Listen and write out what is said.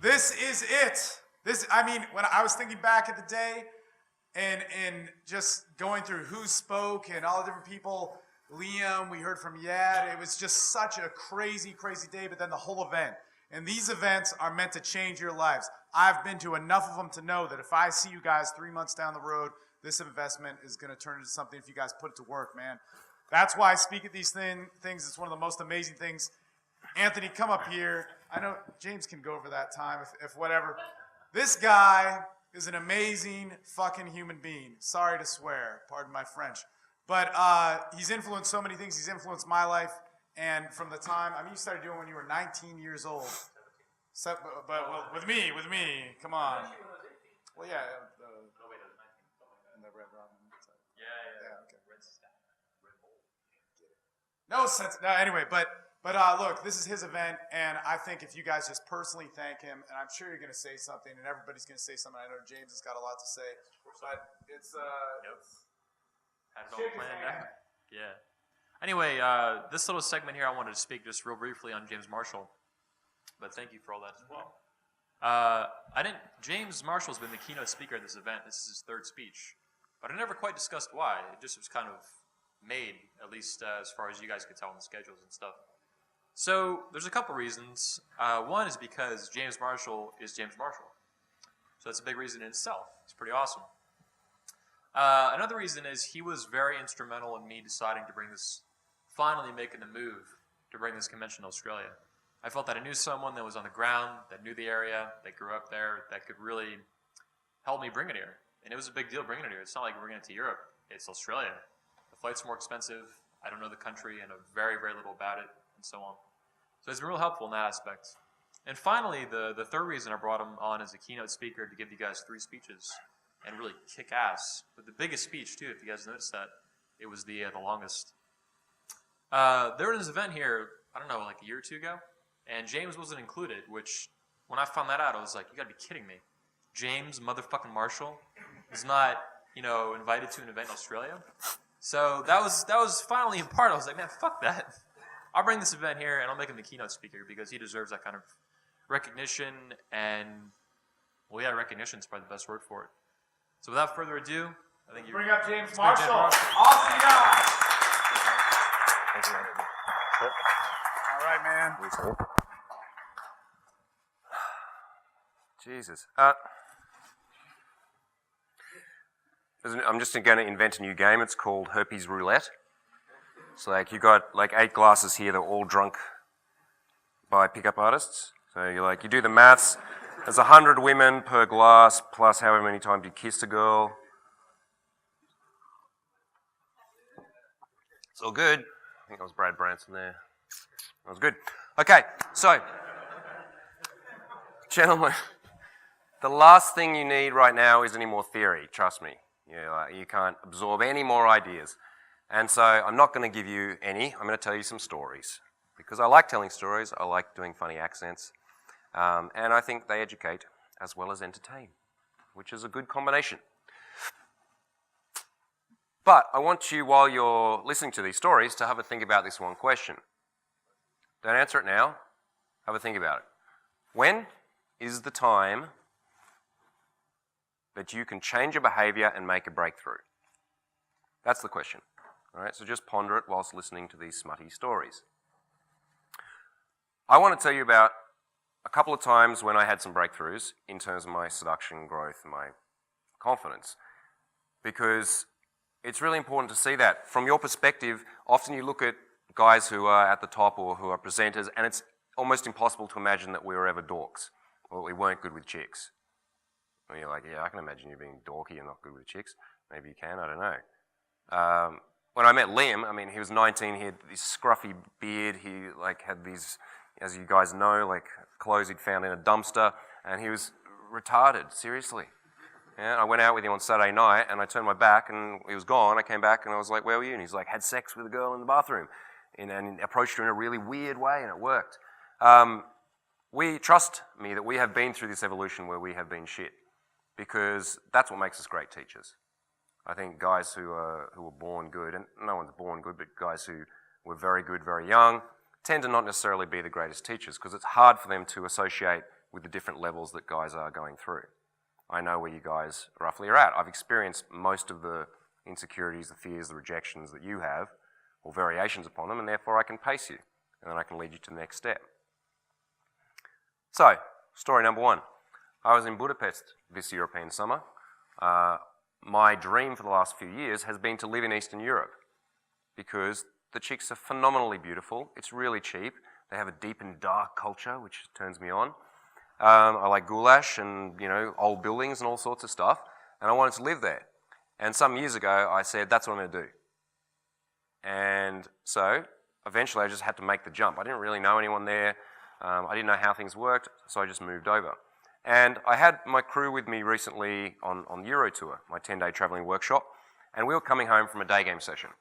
This is it. When I was thinking back at the day and just going through who spoke and all the different people, Liam, we heard from Yad. It was just such a crazy, crazy day, but then the whole event. And these events are meant to change your lives. I've been to enough of them to know that if I see you guys 3 months down the road, this investment is going to turn into something if you guys put it to work, man. That's why I speak at these things. It's one of the most amazing things. Anthony, come up here. I know James can go over that time if whatever. This guy is an amazing fucking human being. Sorry to swear, pardon my French. But he's influenced so many things. He's influenced my life. And from the time, you started doing when you were 19 years old. But with me, come on. Well, yeah. No sense. No, anyway, but look, this is his event, and I think if you guys just personally thank him, and I'm sure you're going to say something, and everybody's going to say something. I know James has got a lot to say, but it's had it all planned out. Yeah. Anyway, this little segment here, I wanted to speak just real briefly on James Marshall, but thank you for all that as well. James Marshall's been the keynote speaker at this event. This is his third speech, but I never quite discussed why. It just was kind of made, at least as far as you guys could tell in the schedules and stuff. So there's a couple reasons. One is because James Marshall is James Marshall. So that's a big reason in itself. It's pretty awesome. Another reason is he was very instrumental in me deciding to finally making the move to bring this convention to Australia. I felt that I knew someone that was on the ground, that knew the area, that grew up there, that could really help me bring it here. And it was a big deal bringing it here. It's not like bringing it to Europe. It's Australia. The flight's more expensive. I don't know the country and know very, very little about it, and so on. So it's been real helpful in that aspect. And finally, the third reason I brought him on as a keynote speaker to give you guys 3 speeches and really kick ass. But the biggest speech, too, if you guys noticed that, it was the longest. There was this event here, I don't know, like a year or 2 ago, and James wasn't included, which, when I found that out, I was like, you gotta be kidding me. James motherfucking Marshall is not, invited to an event in Australia? So that was finally in part, I was like, man, fuck that. I'll bring this event here, and I'll make him the keynote speaker, because he deserves that kind of recognition, and, well, yeah, recognition is probably the best word for it. So without further ado, I think you bring up James Marshall. Awesome guy. Thank you. Yep. All right, man. Jesus. I'm just going to invent a new game. It's called Herpes Roulette. So you got 8 glasses here. They're all drunk by pickup artists. So you do the maths. There's 100 women per glass, plus however many times you kissed a girl. It's all good. I think that was Brad Branson there. That was good. Okay, so, gentlemen, the last thing you need right now is any more theory, trust me. You can't absorb any more ideas. And so I'm not going to give you any. I'm going to tell you some stories. Because I like telling stories. I like doing funny accents. And I think they educate as well as entertain, which is a good combination. But I want you, while you're listening to these stories, to have a think about this one question. Don't answer it now. Have a think about it. When is the time that you can change your behavior and make a breakthrough? That's the question. All right, so just ponder it whilst listening to these smutty stories. I want to tell you about a couple of times when I had some breakthroughs in terms of my seduction, growth, and my confidence. Because it's really important to see that. From your perspective, often you look at guys who are at the top or who are presenters, and it's almost impossible to imagine that we were ever dorks, or we weren't good with chicks. And you're like, yeah, I can imagine you being dorky and not good with chicks. Maybe you can, I don't know. When I met Liam, he was 19, he had this scruffy beard, he had these, as you guys know, clothes he'd found in a dumpster, and he was retarded, seriously. Yeah, I went out with him on Saturday night, and I turned my back, and he was gone. I came back, and I was like, where were you? And he's like, had sex with a girl in the bathroom, and approached her in a really weird way, and it worked. We trust me that we have been through this evolution where we have been shit, because that's what makes us great teachers. I think guys who were born good, and no one's born good, but guys who were very good, very young, tend to not necessarily be the greatest teachers, because it's hard for them to associate with the different levels that guys are going through. I know where you guys roughly are at. I've experienced most of the insecurities, the fears, the rejections that you have, or variations upon them, and therefore I can pace you, and then I can lead you to the next step. So, story number one. I was in Budapest this European summer. My dream for the last few years has been to live in Eastern Europe because the chicks are phenomenally beautiful. It's really cheap. They have a deep and dark culture, which turns me on. I like goulash and, old buildings and all sorts of stuff, and I wanted to live there. And some years ago, I said, that's what I'm going to do. And so, eventually, I just had to make the jump. I didn't really know anyone there. I didn't know how things worked, so I just moved over. And I had my crew with me recently on Euro Tour, my 10-day traveling workshop, and we were coming home from a day game session.